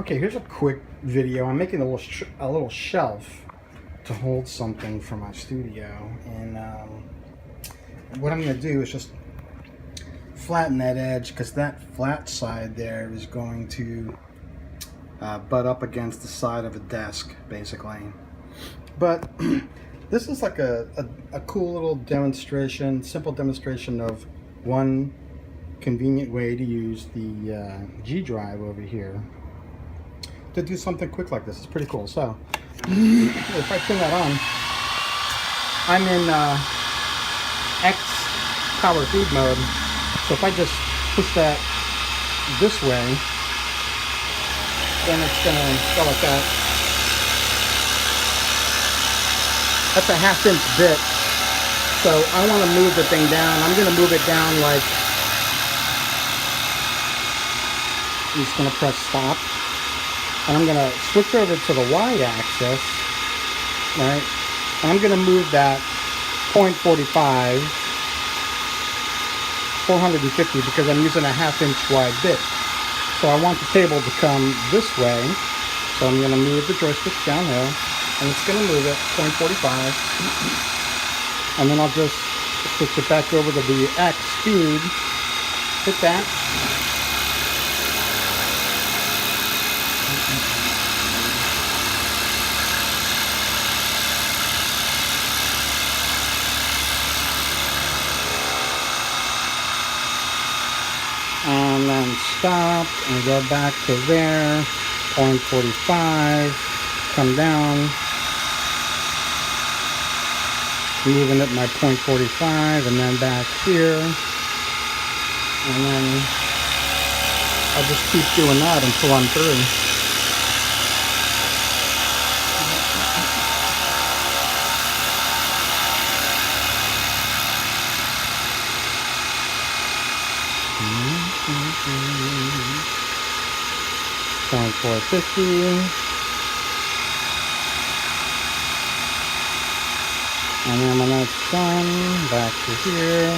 Okay, here's a quick video. I'm making a little shelf to hold something for my studio, and what I'm going to do is just flatten that edge, because that flat side there is going to butt up against the side of a desk, basically. But this is like a cool little demonstration, simple demonstration of one convenient way to use the G drive over here to do something quick like this. It's pretty cool. So if I turn that on, I'm in X power feed mode. So if I just push that this way, then it's gonna go like that. That's a 1/2 inch bit. So I want to move the thing down. I'm gonna move it down like, I'm just gonna press stop. And I'm going to switch over to the y-axis, right? And I'm going to move that 0.45, 450, because I'm using a 1/2 inch wide bit. So I want the table to come this way. So I'm going to move the joystick downhill, and it's going to move it 0.45. And then I'll just switch it back over to the X speed, hit that. And then stop and go back to there, 0.45, come down, moving at my 0.45, and then back here, and then I'll just keep doing that until I'm through. Point 450, and then when that's done, back to here.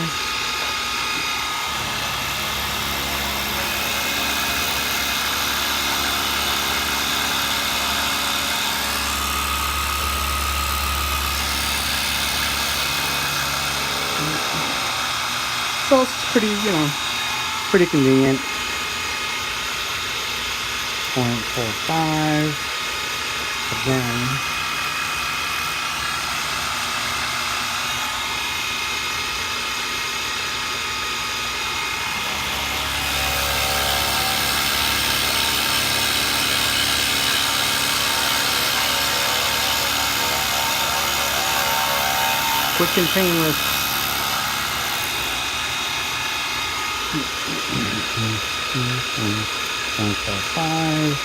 So it's pretty, pretty convenient. 0.45 again. Quick and painless. 0.45.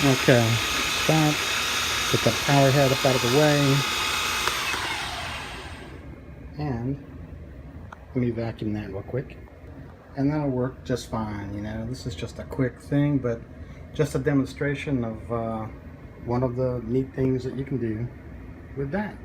Okay, stop, get the power head up out of the way, and let me vacuum that real quick, and that'll work just fine. This is just a quick thing, but just a demonstration of one of the neat things that you can do with that.